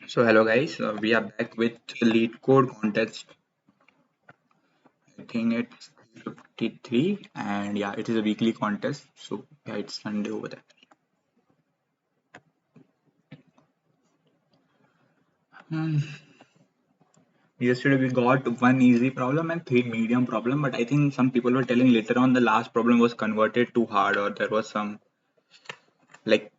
So hello guys, we are back with lead code contest. I think it's 53 and yeah, it is a weekly contest. So yeah, it's Sunday over there. Hmm. Yesterday we got one easy problem and three medium problem, but I think some people were telling later on the last problem was converted too hard or there was some like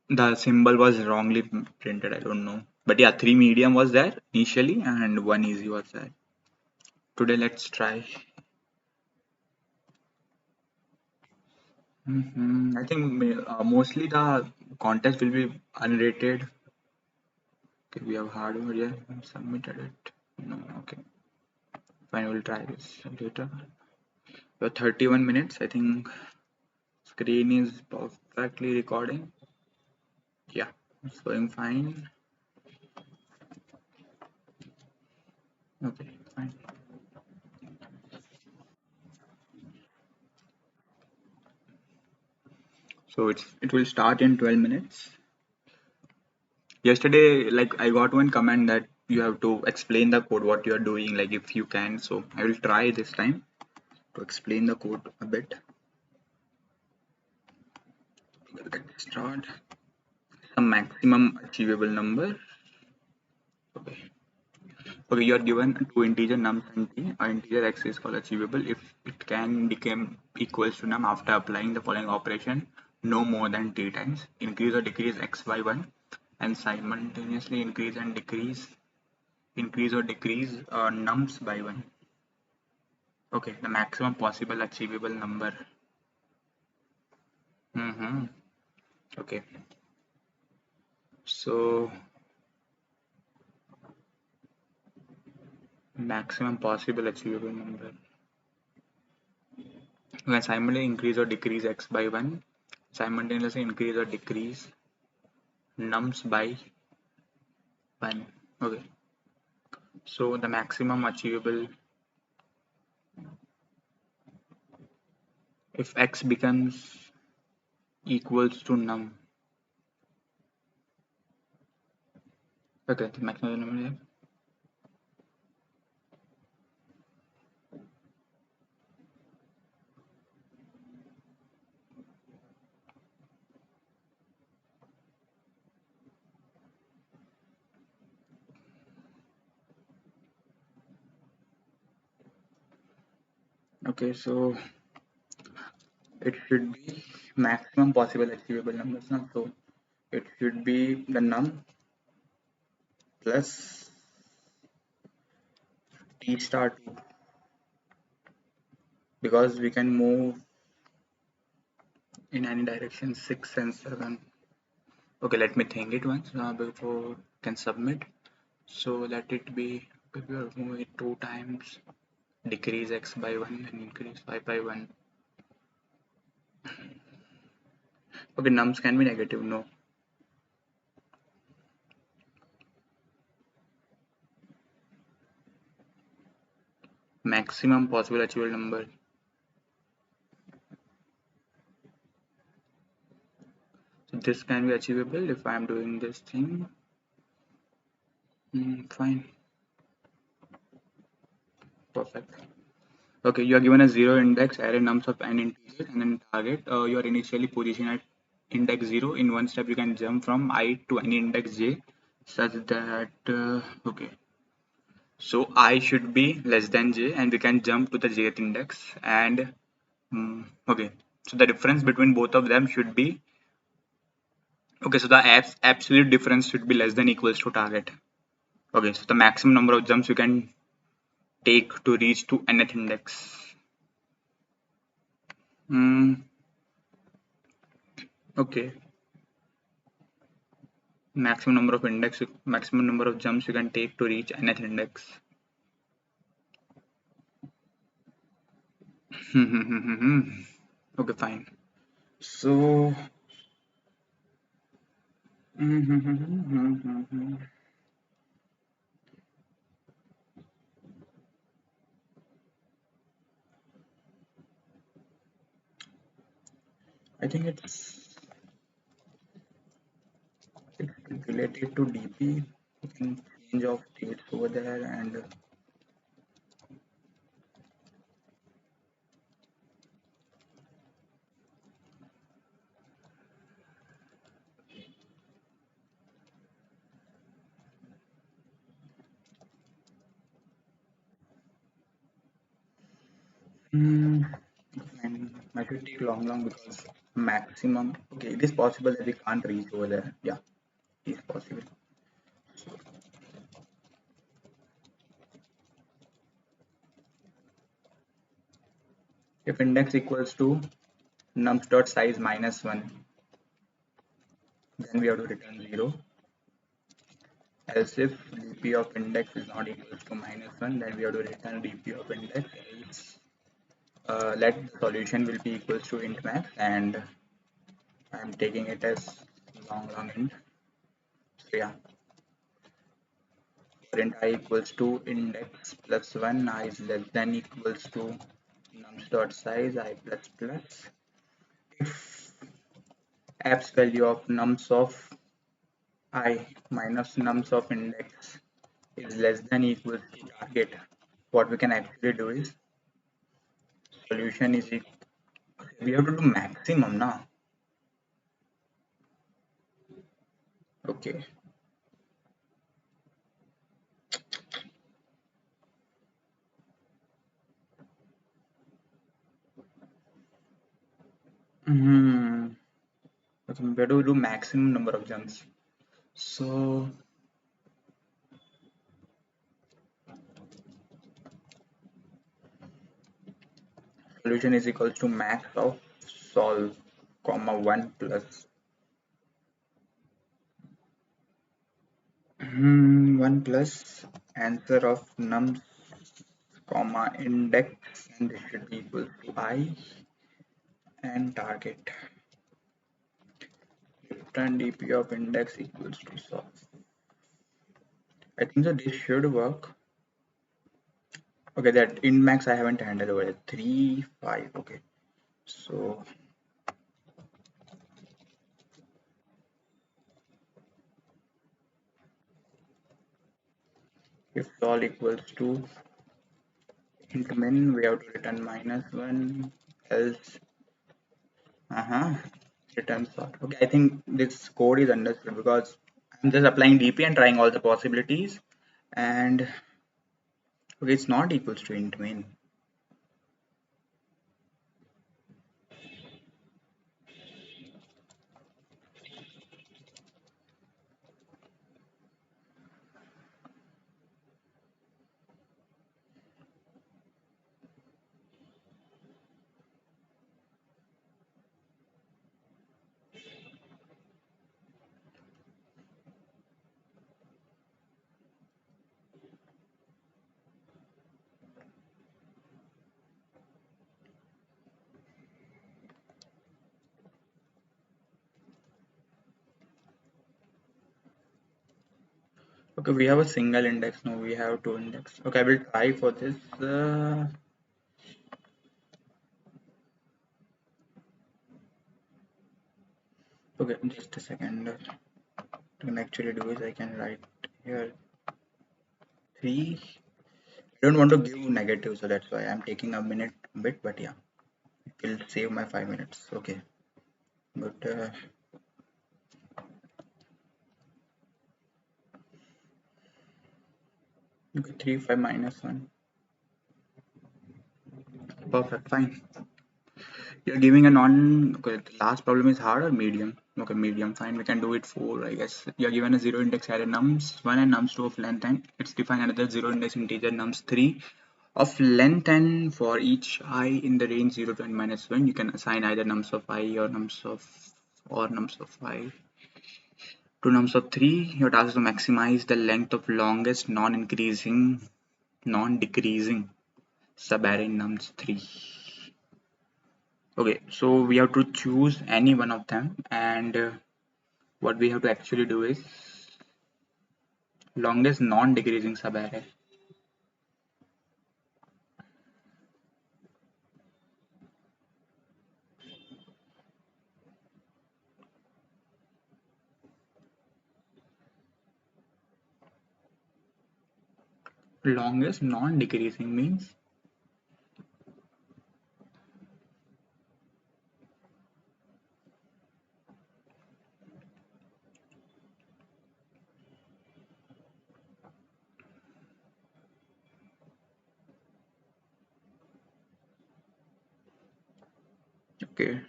the symbol was wrongly printed. I don't know. But yeah, three medium was there initially and one easy was there. Today let's try. I think mostly the contest will be unrated. Okay, we have hardware here. Submitted it. No, okay. Fine, we'll try this later. We have 31 minutes. I think screen is perfectly recording. Yeah, it's going fine. Okay, fine. So it will start in 12 minutes. Yesterday, like I got one comment that you have to explain the code what you are doing, like if you can. So I will try this time to explain the code a bit. Let's start. A maximum achievable number. Okay. Okay, you are given two integer nums and t. A integer x is called achievable if it can become equals to num after applying the following operation no more than t times. Increase or decrease x by 1 and simultaneously increase or decrease nums by 1. Okay, the maximum possible achievable number. Mm-hmm. Okay, so maximum possible achievable number. You can simultaneously increase or decrease x by 1, simultaneously increase or decrease nums by 1. Okay, so the maximum achievable if x becomes equals to num. Okay, the maximum number. Okay, so it should be maximum possible achievable numbers now. So it should be the num plus t star 2 because we can move in any direction 6 and 7. Okay, let me think it once before can submit. So let it be if we are moving it two times, decrease x by 1 and increase y by 1. Okay, nums can be negative, no. Maximum possible achievable number. So this can be achievable if I am doing this thing. Fine, perfect. Okay, you are given a zero index array nums of n integers and then target. You are initially positioned at index 0. In one step, you can jump from I to any index j such that, okay, so I should be less than j and we can jump to the jth index and, okay, so the difference between both of them should be, okay, so the absolute difference should be less than equals to target. Okay, so the maximum number of jumps you can take to reach to nth index. Okay, maximum number of jumps you can take to reach nth index. Okay, fine. So, I think it's related to DP. You can change of states over there and hmm, and might should take long because maximum. Okay, it is possible that we can't reach over there. Yeah, it is possible. If index equals to nums dot size minus 1, then we have to return 0. Else if dp of index is not equals to minus 1, then we have to return dp of index. Else let the solution will be equals to int max, and I'm taking it as long int. So yeah, print I equals to index plus 1, I is less than equals to nums dot size I plus plus. If apps value of nums of I minus nums of index is less than equals to target, what we can actually do is solution is we have to do maximum now. Okay. Hmm. Okay, we have to do maximum number of jumps. So solution is equals to max of solve comma 1 plus 1 plus answer of nums comma index, and this should be equal to I and target. Return dp of index equals to solve. I think that this should work. Okay, that int max I haven't handled over it. 3 5. Okay, so if all equals to int min, we have to return minus 1. Else return solve. Okay, I think this code is understood because I'm just applying dp and trying all the possibilities, and okay, it's not equals to int min. Okay, we have a single index. No, we have two index. Okay, I will try for this. Okay, just a second. What I can actually do is I can write here 3. I don't want to give negative, so that's why I'm taking a minute bit, but yeah, it will save my 5 minutes. Okay, but okay, 3 5 minus 1. Perfect, fine. You're giving a non. Okay, the last problem is hard or medium? Okay, medium, fine. We can do it 4, I guess. You're given a 0 index array nums1 and nums2 of length, and it's defined another 0 index integer nums3 of length, and for each I in the range 0 to n minus 1, you can assign either nums of I or nums of I to nums of 3. Your task is to maximize the length of longest non-decreasing subarray nums3. Okay, so we have to choose any one of them, and what we have to actually do is longest non-decreasing subarray. Longest non-decreasing means. Okay.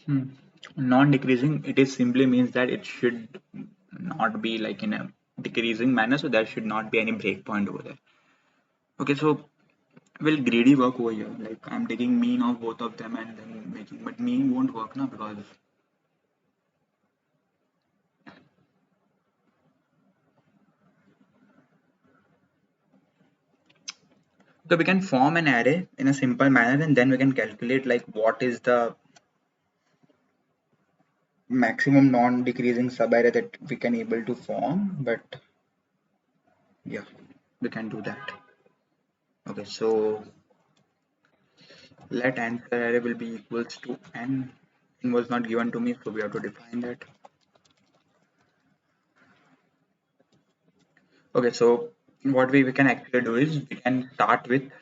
Hmm. Non-decreasing, it is simply means that it should not be like in a decreasing manner, so there should not be any breakpoint over there. Okay, so will greedy work over here? Like I'm taking mean of both of them and then making, but mean won't work now because so we can form an array in a simple manner and then we can calculate like what is the maximum non-decreasing subarray that we can able to form. But yeah, we can do that. Okay, so let answer array will be equals to n. N was not given to me, so we have to define that. Okay, so what we can actually do is we can start with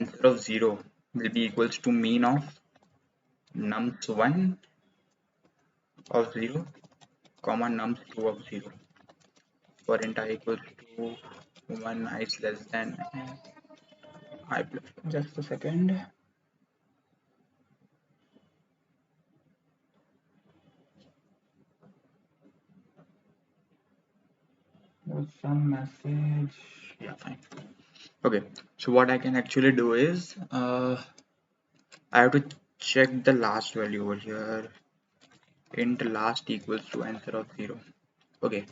answer of 0 will be equals to mean of nums1 of 0 comma nums2 of 0 for int I equals to 1 I is less than I plus. Just a second. There's some message. Yeah, fine. Okay, so what I can actually do is I have to check the last value over here. Int last equals to answer of 0. Okay,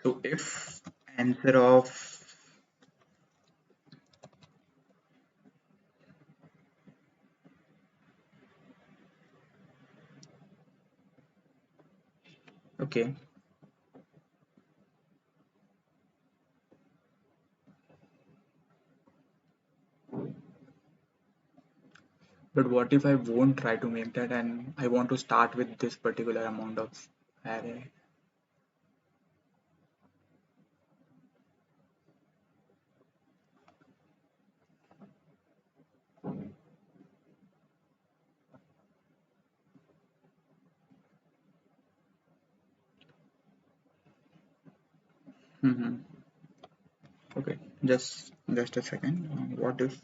so if answer of okay, but what if I won't try to make that and I want to start with this particular amount of array? Mm-hmm. Okay, just a second. What if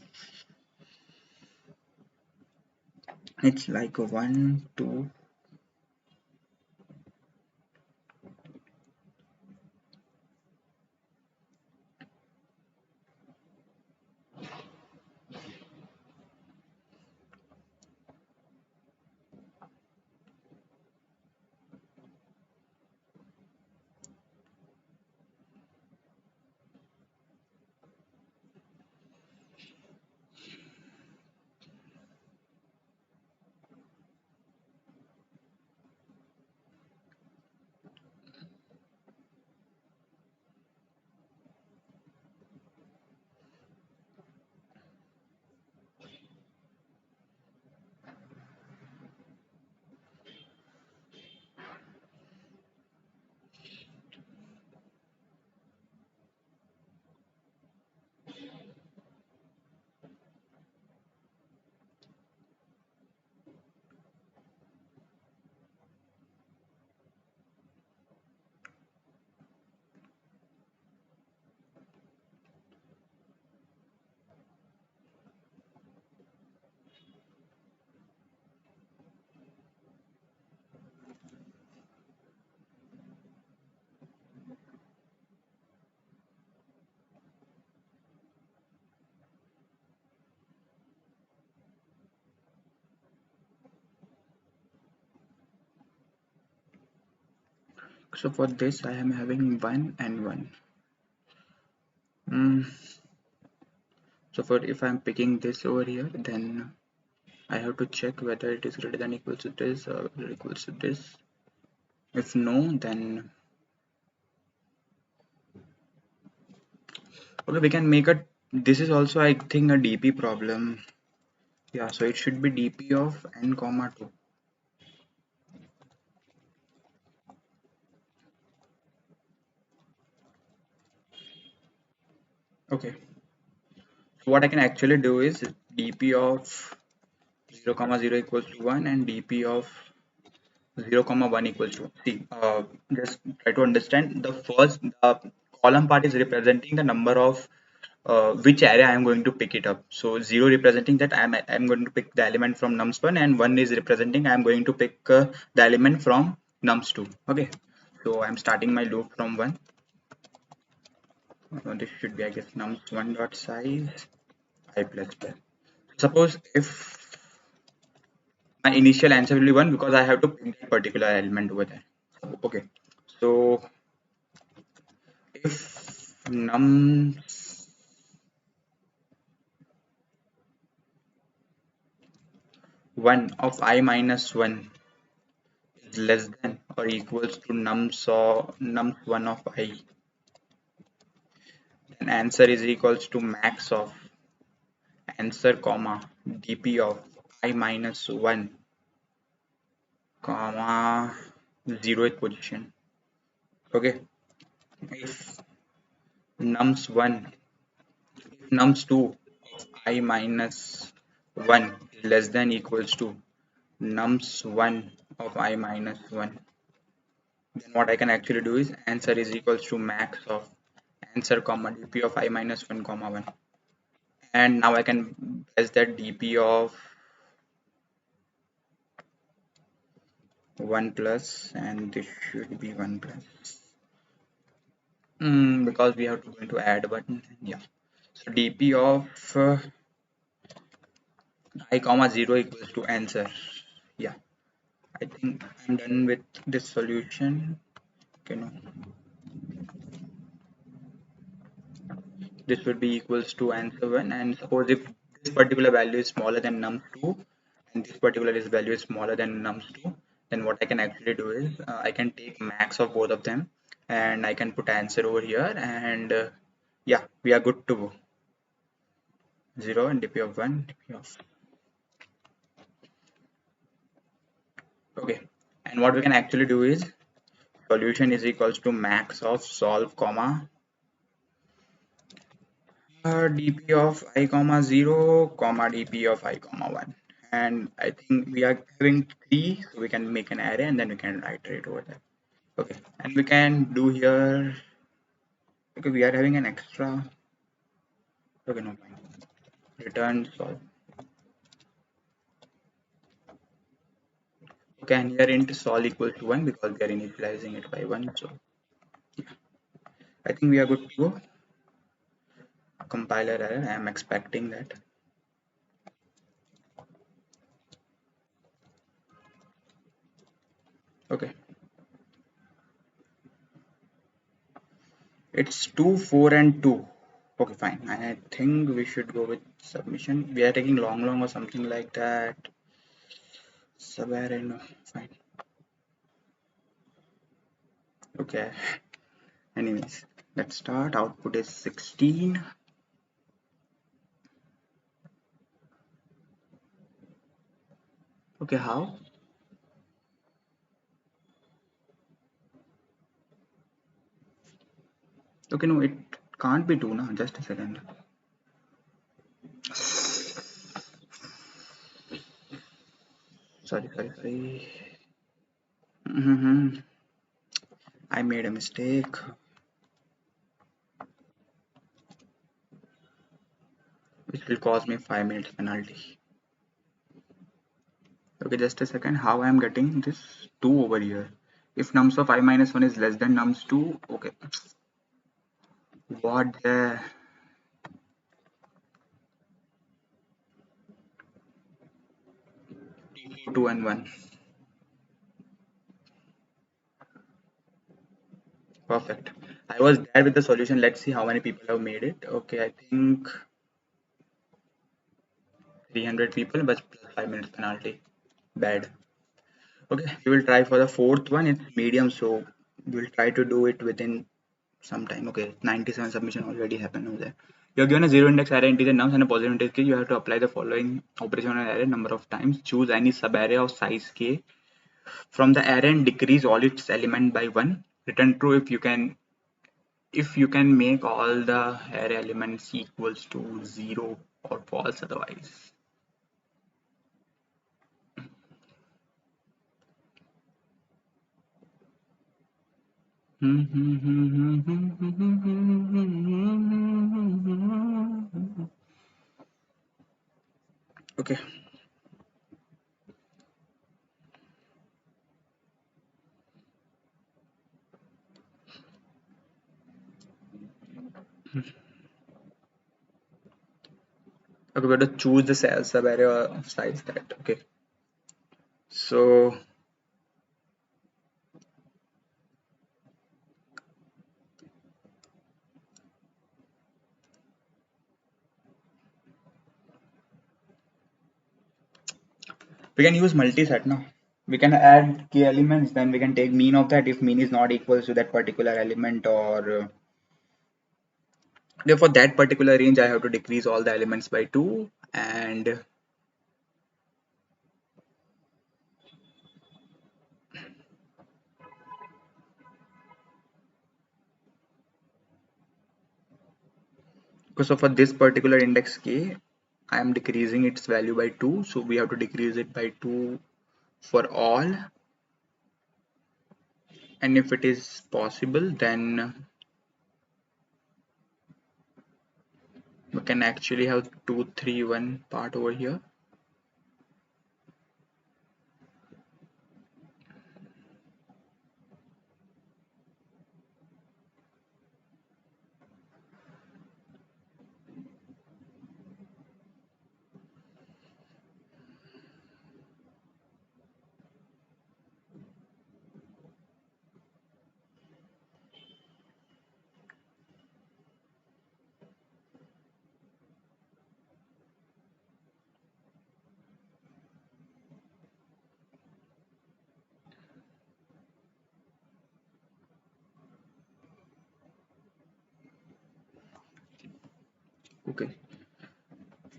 it's like a 1 2? So for this I am having 1 and 1. Mm. So for if I'm picking this over here, then I have to check whether it is greater than equals to this or equals to this. If no, then okay, we can make a. This is also I think a DP problem. Yeah, so it should be dp of n comma 2. Okay, so what I can actually do is dp of 0 comma 0 equals to 1 and dp of 0 comma 1 equals to, see, just try to understand the first column part is representing the number of which array I am going to pick it up. So 0 representing that I'm going to pick the element from nums1, and 1 is representing I'm going to pick the element from nums2. Okay, so I'm starting my loop from 1. This should be, I guess, nums1 dot size I plus plus. Suppose if my initial answer will be 1 because I have to pick that particular element over there. Okay, so if num1 of I minus 1 is less than or equals to nums1 of I, then answer is equals to max of answer comma dp of I minus 1 comma 0th position. Okay, if nums1 nums2 of I minus 1 is less than equals to nums1 of I minus 1, then what I can actually do is answer is equals to max of answer comma dp of I minus 1 comma 1, and now I can press that dp of 1 plus, and this should be 1 plus, because we have to go into add button. Yeah, so dp of I comma 0 equals to answer. Yeah, I think I'm done with this solution. Okay, no, this would be equals to answer 1, and suppose if this particular value is smaller than num2 and this particular is value is smaller than nums2, then what I can actually do is I can take max of both of them and I can put answer over here, and yeah, we are good to go. 0 and dp of 1, dp of, okay, and what we can actually do is solution is equals to max of solve comma dp of I comma 0 comma dp of I comma 1, and I think we are having 3, so we can make an array and then we can iterate over there. Okay, and we can do here, okay, we are having an extra, okay, no fine, return solve. Okay, and here int sol equals to 1 because we are initializing it by 1, so yeah, I think we are good to go. Compiler error, I am expecting that. Okay, it's 2 4 and 2. Okay, fine, I think we should go with submission. We are taking long or something like that. Sub array, no, fine. Okay, anyways, let's start. Output is 16. Okay, how? Okay, no, it can't be 2 now. Just a second. Sorry. I made a mistake, which will cause me 5 minutes penalty. Okay, just a second. How I am getting this 2 over here? If nums of I minus 1 is less than nums 2, okay. What the? 2 and 1. Perfect. I was there with the solution. Let's see how many people have made it. Okay, I think 300 people, but plus 5 minutes penalty. Bad. Okay, we will try for the fourth one. It's medium, so we'll try to do it within some time. Okay, 97 submission already happened over there. You're given a zero index array integer nums and a positive integer k. You have to apply the following operation on an array number of times. Choose any subarray of size k from the array and decrease all its element by one. Return true if you can make all the array elements equals to 0 or false otherwise. Okay. Okay, we have to choose the subarray of size that. Okay. So we can use multiset now. We can add k elements, then we can take mean of that if mean is not equal to that particular element, or therefore that particular range I have to decrease all the elements by 2. And so for this particular index k, I am decreasing its value by 2, so we have to decrease it by 2 for all, and if it is possible then we can actually have 2 3 1 part over here. Okay,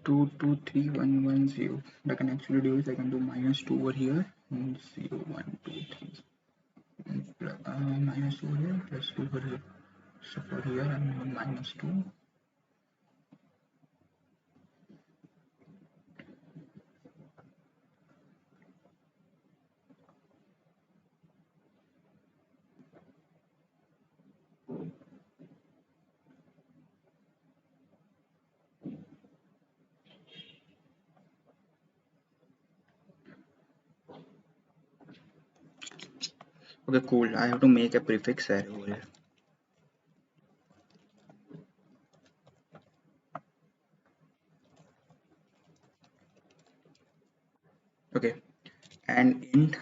2 2 3 1 1 0. What I can actually do is I can do -2 over here and 0 1 2 3 and -2 over here plus 2 over here. So for here I'm doing -2. Okay, cool. I have to make a prefix array over here. Okay, and int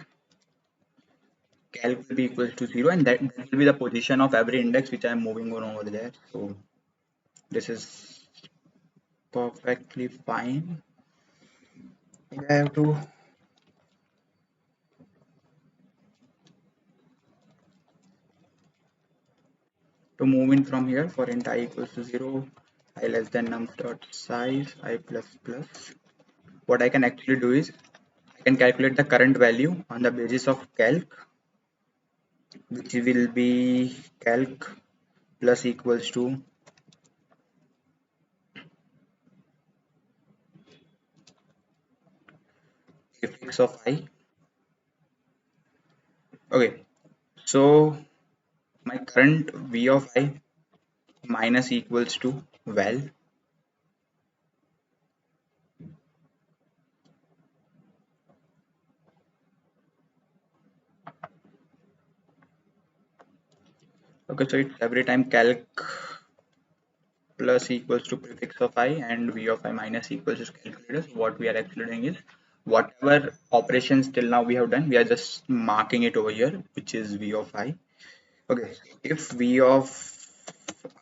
calc will be equals to 0, and that will be the position of every index which I am moving on over there. So this is perfectly fine. I have to move in from here. For int I equals to 0, I less than num dot size I plus plus. What I can actually do is I can calculate the current value on the basis of calc, which will be calc plus equals to prefix of I. Okay, so my current v of I minus equals to val. Okay, so it's every time calc plus equals to prefix of I and v of I minus equals to calculator. So what we are actually doing is whatever operations till now we have done, we are just marking it over here, which is v of I. Okay, if v of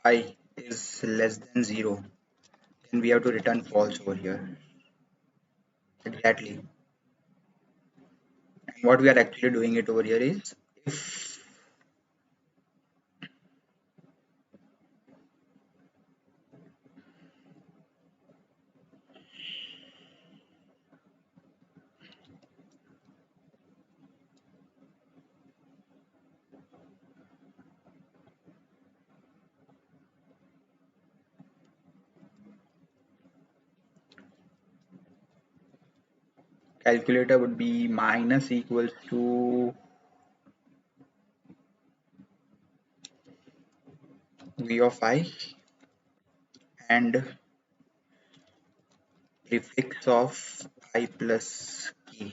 I is less than 0, then we have to return false over here. Exactly. And what we are actually doing it over here is if calculator would be minus equals to v of I and prefix of I plus k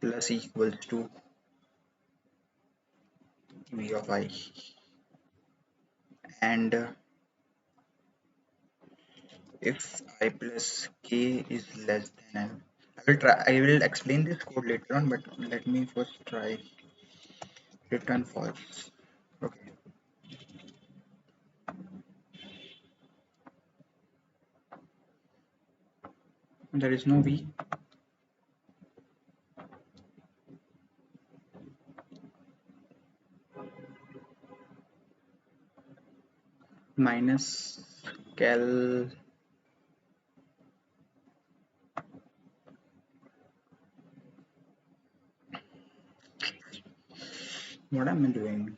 plus equals to v of I, and if I plus k is less than n. I will explain this code later on, but let me first try return false. Okay, there is no v. Minus cal. What am I doing?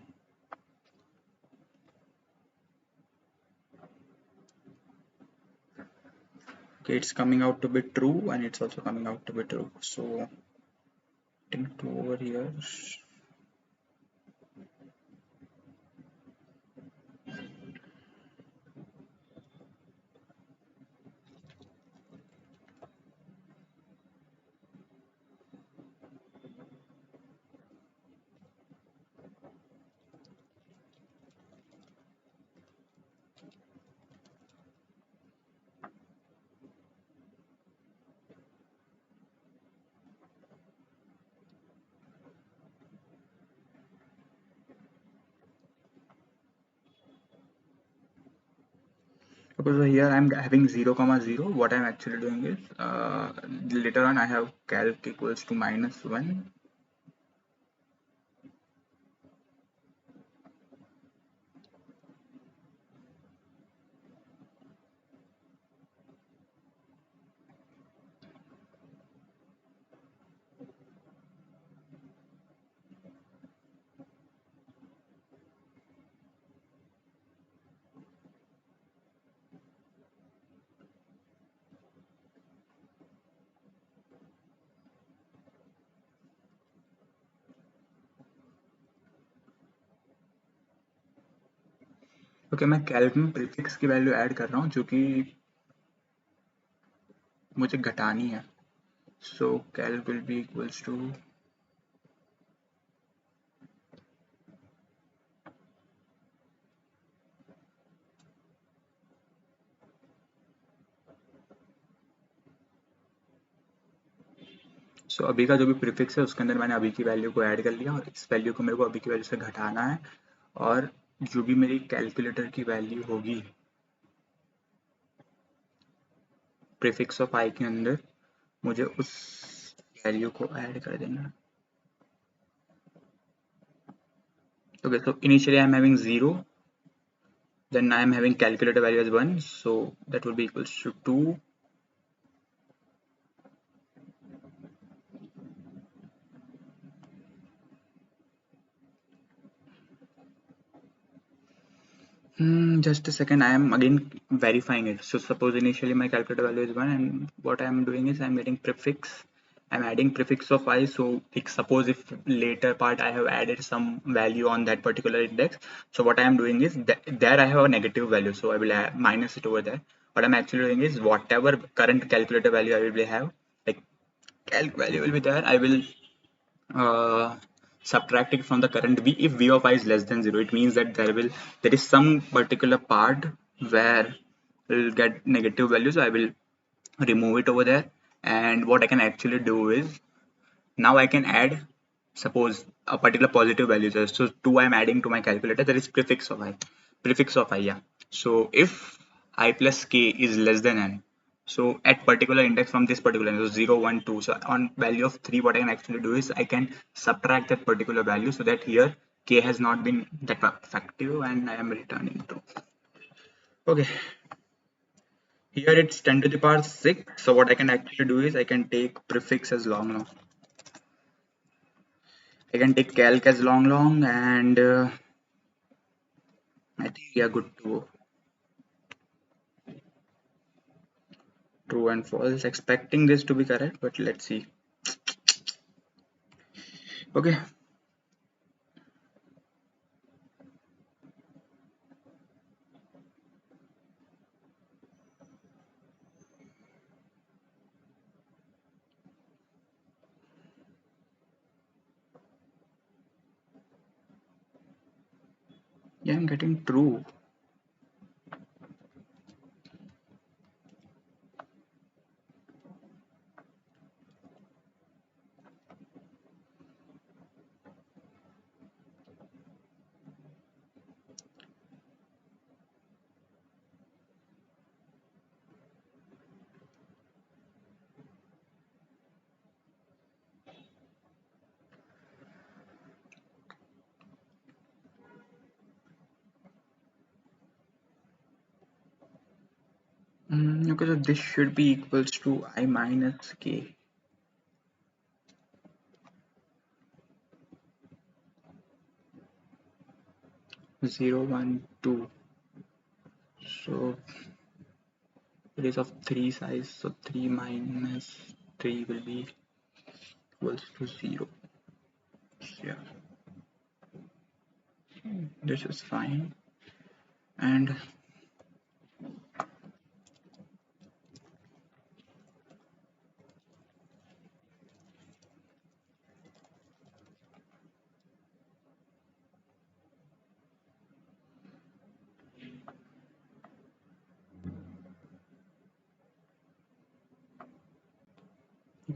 Okay, it's coming out to be true, and it's also coming out to be true. So, think to over here. Because here I'm having 0 comma 0. What I'm actually doing is later on I have calc equals to minus 1. Okay, मैं calc में prefix की value add कर रहा हूँ जो कि मुझे घटानी है. So calc will be equals to अभी का जो भी प्रीफिक्स है उसके अंदर मैंने अभी की वैल्यू को ऐड कर लिया और इस वैल्यू को मेरे को अभी की वैल्यू से घटाना है, और जो भी मेरी कैलकुलेटर की वैल्यू होगी प्रीफिक्स ऑफ आई के अंदर मुझे उस वैल्यू को ऐड कर देना. Okay, so initially I'm having 0, then I'm having calculator value as 1, so that will be equals to 2. Just a second, I am again verifying it. So suppose initially my calculator value is 1, and what I am doing is I'm getting prefix. I'm adding prefix of I. So like, suppose if later part I have added some value on that particular index. So what I am doing is there I have a negative value. So I will minus it over there. What I'm actually doing is whatever current calculator value I will have, like calc value will be there, I will uh, subtract it from the current v. If v of I is less than 0, it means that there is some particular part where will get negative values. So I will remove it over there, and what I can actually do is now I can add, suppose a particular positive value there. So 2 I'm adding to my calculator, that is prefix of I, yeah. So if I plus k is less than n, so at particular index from this particular index, so 0 1 2, so on value of 3 what I can actually do is I can subtract that particular value, so that here k has not been that effective and I am returning to. Okay, here it's 10 to the power 6. So what I can actually do is I can take prefix as long long. I can take calc as long and I think we are good to go. true and false, expecting this to be correct, but let's see. Okay. Yeah, I'm getting true. Okay, so this should be equals to I minus k. 0, 1, 2. So it is of 3 size, so 3 minus 3 will be equals to 0. Yeah, this is fine. And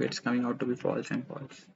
it's coming out to be false and false.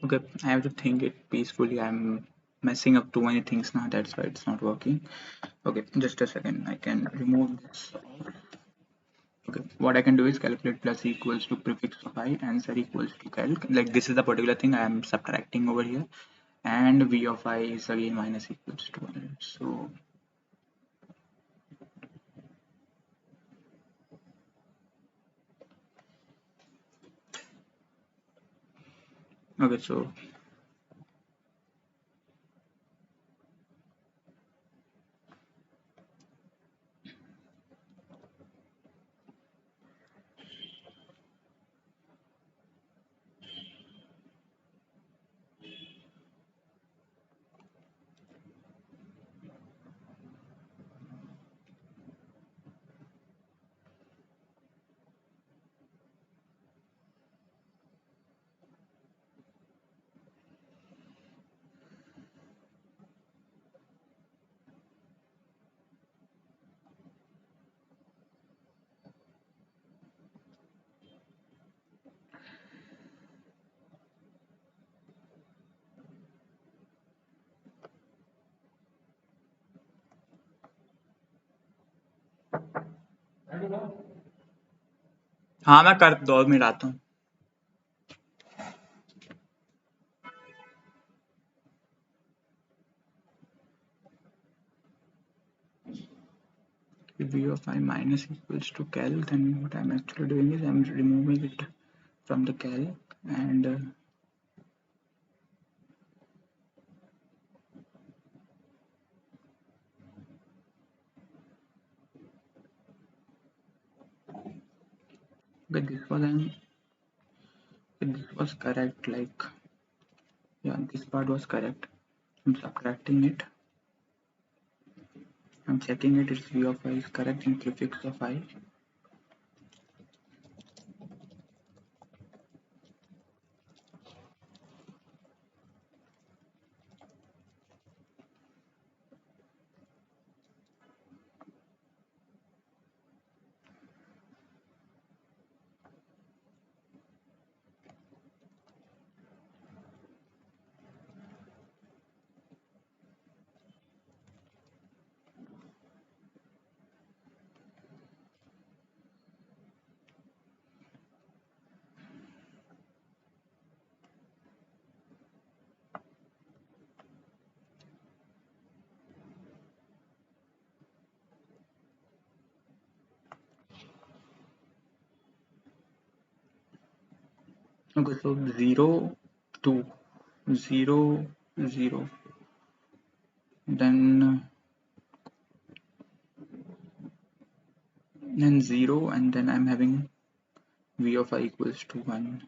Okay, I have to think it peacefully. I'm messing up too many things now, that's why it's not working. Okay, just a second, I can remove this. Okay, what I can do is calculate plus equals to prefix of I, answer equals to calc. Like this is the particular thing I am subtracting over here, and v of I is again minus equals to 1. So okay, so हाँ मैं कर 2 minute आता हूँ. V of I minus equals to cal, then what I'm actually doing is I'm removing it from the cal, and but this was correct, like yeah, this part was correct. I'm subtracting it, I'm checking it, its V of I is correct in prefix of I. Okay, so 0, 2, 0, 0, then 0, and then I'm having V of I equals to 1.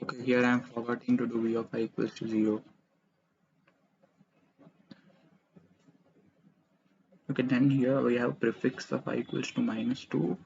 Okay, here I'm forgetting to do V of I equals to 0. Okay, then here we have prefix of I equals to minus 2.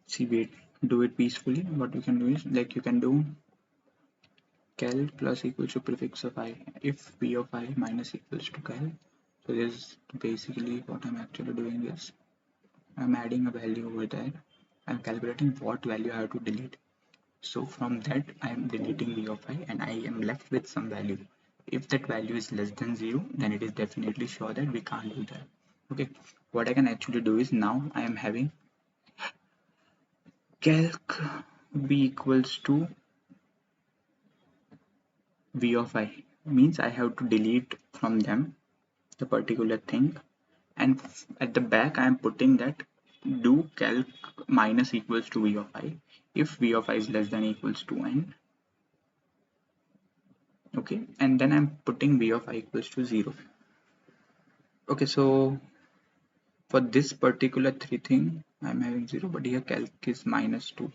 See, wait, do it peacefully. What you can do is, like, you can do cal plus equals to prefix of I if p of I minus equals to cal. So this is basically what I'm actually doing is I'm adding a value over there. I'm calculating what value I have to delete. So from that I am deleting v of I and I am left with some value. If that value is less than 0, then it is definitely sure that we can't do that. Okay, what I can actually do is now I am having calc b equals to v of I, means I have to delete from them the particular thing, and at the back I am putting that do calc minus equals to v of I if v of I is less than equals to n. Okay, and then I'm putting v of I equals to 0. Okay, so for this particular three thing I'm having 0, but here calc is minus 2.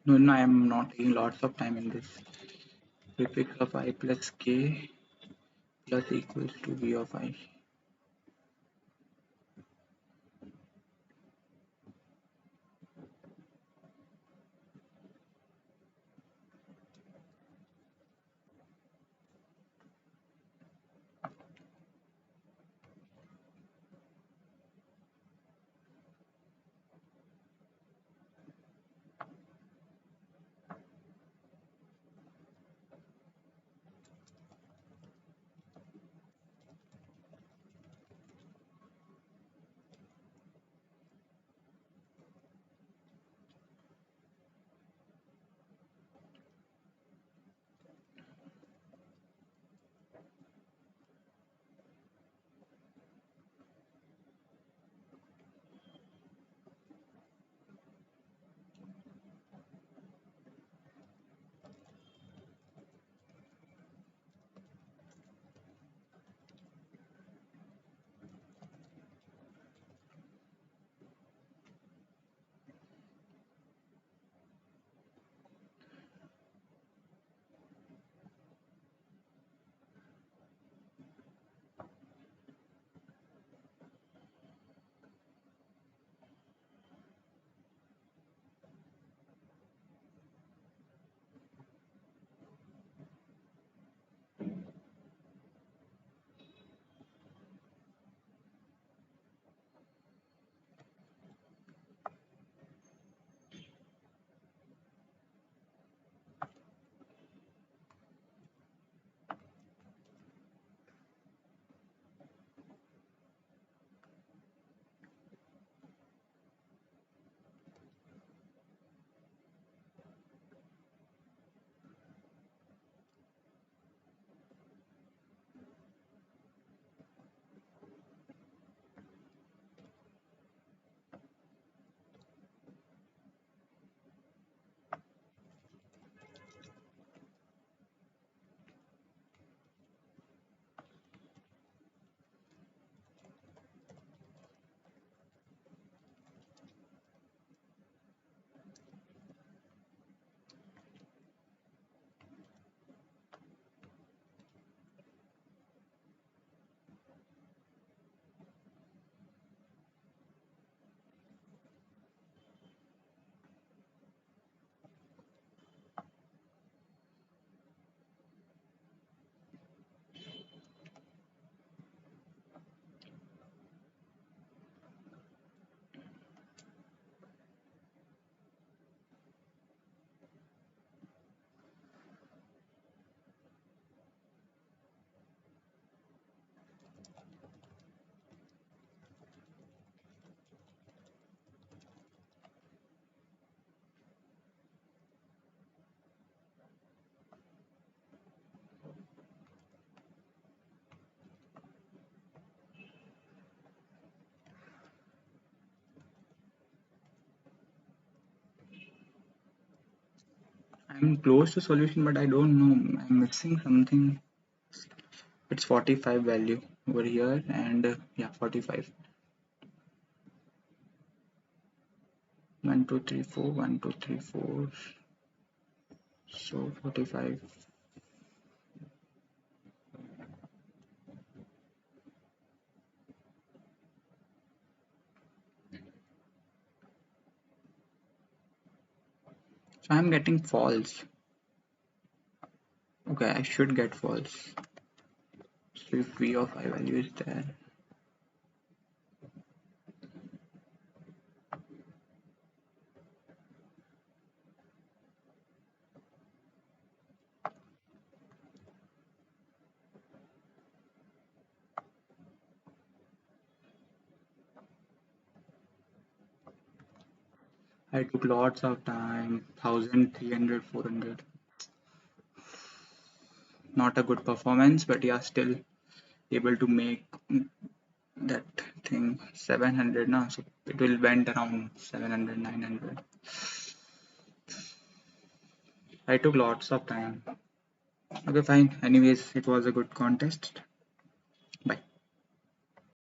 No, no, I am not taking lots of time in this. Prefix of I plus k plus equals to v of I. I'm close to solution, but I don't know. I'm missing something. It's 45 value over here, and yeah, 45. 1, 2, 3, 4, 1, 2, 3, 4. So 45. So I'm getting false. Okay, I should get false. So if v of I value is there, I took lots of time, 1300, 400. Not a good performance, but yeah, still able to make that thing 700 now. So it will bend around 700, 900. I took lots of time. Okay, fine. Anyways, it was a good contest.